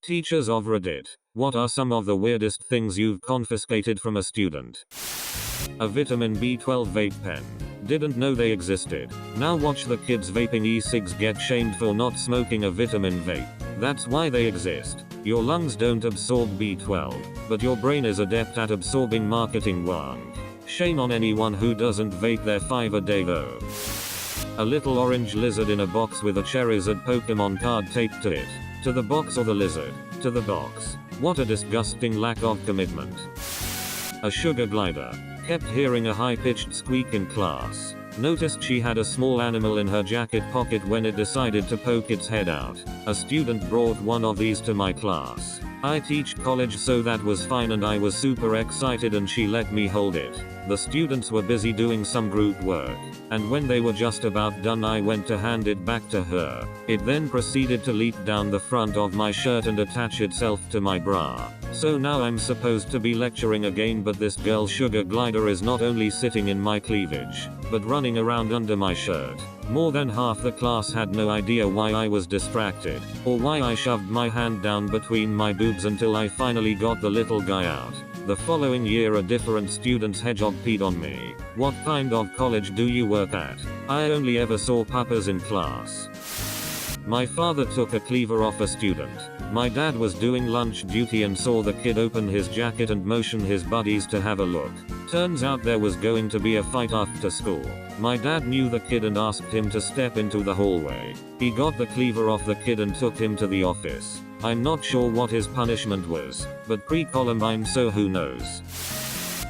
Teachers of Reddit. What are some of the weirdest things you've confiscated from a student? A vitamin B12 vape pen. Didn't know they existed. Now watch the kids vaping e-cigs get shamed for not smoking a vitamin vape. That's why they exist. Your lungs don't absorb B12, but your brain is adept at absorbing marketing wrong. Shame on anyone who doesn't vape their 5 a day though. A little orange lizard in a box with a Charizard Pokemon card taped to it. To the box or the lizard? To the box. What a disgusting lack of commitment. A sugar glider. Kept hearing a high-pitched squeak in class. Noticed she had a small animal in her jacket pocket when it decided to poke its head out. A student brought one of these to my class. I teach college, so that was fine, and I was super excited and she let me hold it. The students were busy doing some group work, and when they were just about done I went to hand it back to her. It then proceeded to leap down the front of my shirt and attach itself to my bra. So now I'm supposed to be lecturing again, but this girl's sugar glider is not only sitting in my cleavage, but running around under my shirt. More than half the class had no idea why I was distracted, or why I shoved my hand down between my boobs until I finally got the little guy out. The following year a different student's hedgehog peed on me. What kind of college do you work at? I only ever saw puppas in class. My father took a cleaver off a student. My dad was doing lunch duty and saw the kid open his jacket and motion his buddies to have a look. Turns out there was going to be a fight after school. My dad knew the kid and asked him to step into the hallway. He got the cleaver off the kid and took him to the office. I'm not sure what his punishment was, but pre-Columbine, so who knows.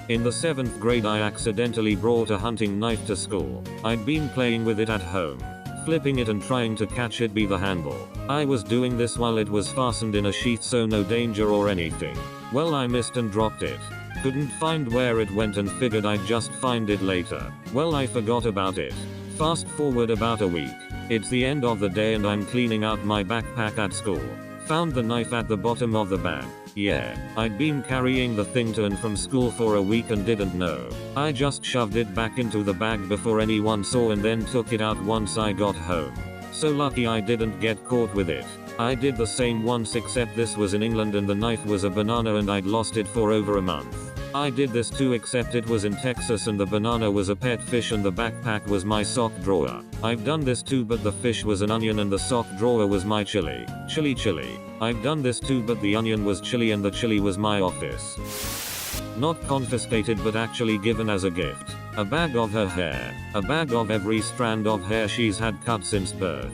In the 7th grade I accidentally brought a hunting knife to school. I'd been playing with it at home, flipping it and trying to catch it by the handle. I was doing this while it was fastened in a sheath, so no danger or anything. Well, I missed and dropped it. Couldn't find where it went and figured I'd just find it later. Well, I forgot about it. Fast forward about a week. It's the end of the day and I'm cleaning out my backpack at school. Found the knife at the bottom of the bag. Yeah, I'd been carrying the thing to and from school for a week and didn't know. I just shoved it back into the bag before anyone saw and then took it out once I got home. So lucky I didn't get caught with it. I did the same once, except this was in England and the knife was a banana and I'd lost it for over a month. I did this too, except it was in Texas and the banana was a pet fish and the backpack was my sock drawer. I've done this too, but the fish was an onion and the sock drawer was my chili. Chili. I've done this too, but the onion was chili and the chili was my office. Not confiscated, but actually given as a gift. A bag of her hair. A bag of every strand of hair she's had cut since birth.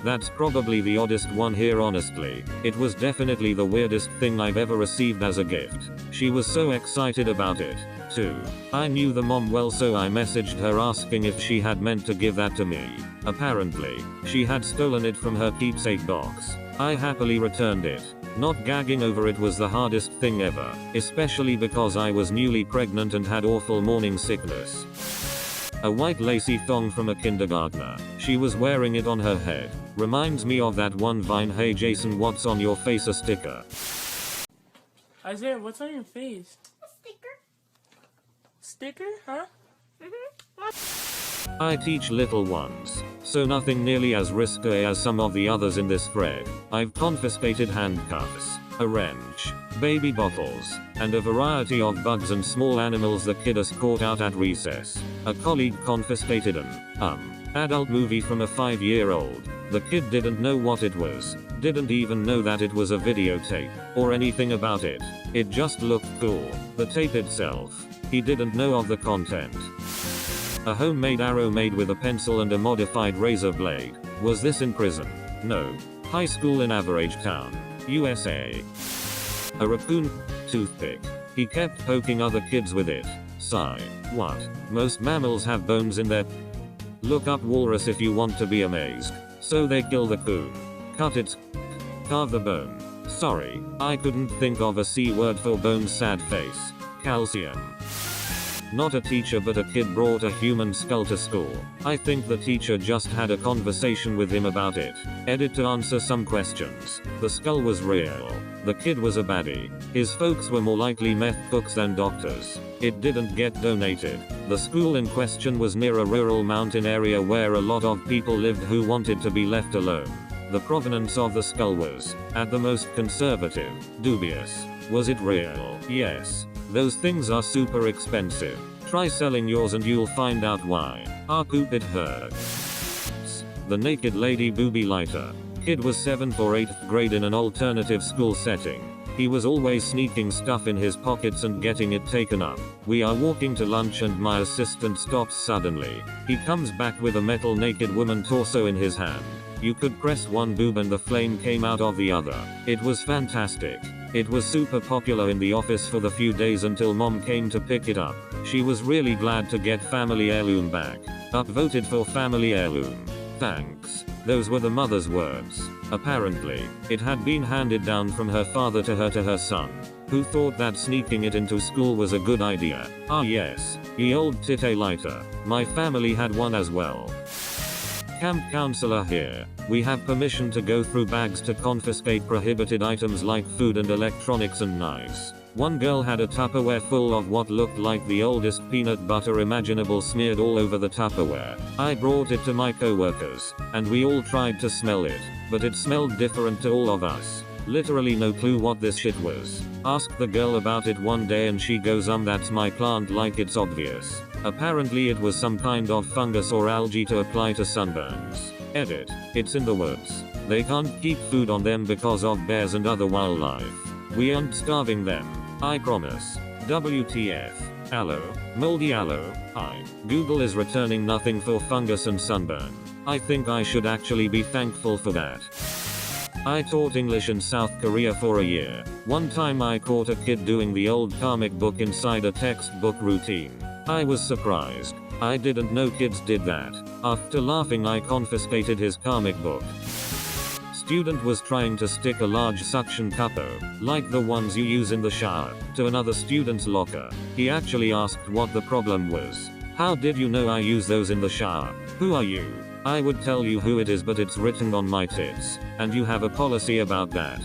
That's probably the oddest one here, honestly. It was definitely the weirdest thing I've ever received as a gift. She was so excited about it, too. I knew the mom well, so I messaged her asking if she had meant to give that to me. Apparently, she had stolen it from her keepsake box. I happily returned it. Not gagging over it was the hardest thing ever, especially because I was newly pregnant and had awful morning sickness. A white lacy thong from a kindergartner. She was wearing it on her head. Reminds me of that one Vine, "Hey Jason, what's on your face?" a sticker. Isaiah, what's on your face? A sticker. Sticker, huh? I teach little ones, so nothing nearly as risque as some of the others in this thread. I've confiscated handcuffs, a wrench, baby bottles, and a variety of bugs and small animals the kid has caught out at recess. A colleague confiscated an adult movie from a 5-year-old. The kid didn't know what it was, didn't even know that it was a videotape, or anything about it. It just looked cool. The tape itself, he didn't know of the content. A homemade arrow made with a pencil and a modified razor blade. Was this in prison? No. High school in Average Town, USA. A raccoon toothpick. He kept poking other kids with it. Sigh. What? Most mammals have bones in their... Look up walrus if you want to be amazed. So they kill the coon. Cut its... Carve the bone. Sorry, I couldn't think of a C word for bones. Sad face. Calcium. Not a teacher, but a kid brought a human skull to school. I think the teacher just had a conversation with him about it. Edit to answer some questions. The skull was real. The kid was a baddie. His folks were more likely meth cooks than doctors. It didn't get donated. The school in question was near a rural mountain area where a lot of people lived who wanted to be left alone. The provenance of the skull was, at the most conservative, dubious. Was it real? Yes. Those things are super expensive. Try selling yours and you'll find out why. Ah, poop, it hurts. The naked lady booby lighter. Kid was 7th or 8th grade in an alternative school setting. He was always sneaking stuff in his pockets and getting it taken up. We are walking to lunch and my assistant stops suddenly. He comes back with a metal naked woman torso in his hand. You could press one boob and the flame came out of the other. It was fantastic. It was super popular in the office for the few days until mom came to pick it up. She was really glad to get family heirloom back. Upvoted for family heirloom. Thanks. Those were the mother's words. Apparently, it had been handed down from her father to her son, who thought that sneaking it into school was a good idea. Ah yes, ye old titty lighter. My family had one as well. Camp counselor here. We have permission to go through bags to confiscate prohibited items like food and electronics and knives. One girl had a Tupperware full of what looked like the oldest peanut butter imaginable smeared all over the Tupperware. I brought it to my coworkers, and we all tried to smell it, but it smelled different to all of us. Literally no clue what this shit was. Asked the girl about it one day and she goes that's my plant, like it's obvious. Apparently it was some kind of fungus or algae to apply to sunburns. Edit. It's in the woods. They can't keep food on them because of bears and other wildlife. We aren't starving them. I promise. WTF. Aloe. Moldy aloe. Google is returning nothing for fungus and sunburn. I think I should actually be thankful for that. I taught English in South Korea for a year. One time I caught a kid doing the old comic book inside a textbook routine. I was surprised. I didn't know kids did that. After laughing I confiscated his comic book. Student was trying to stick a large suction cup, like the ones you use in the shower, to another student's locker. He actually asked what the problem was. How did you know I use those in the shower? Who are you? I would tell you who it is but it's written on my tits. And you have a policy about that.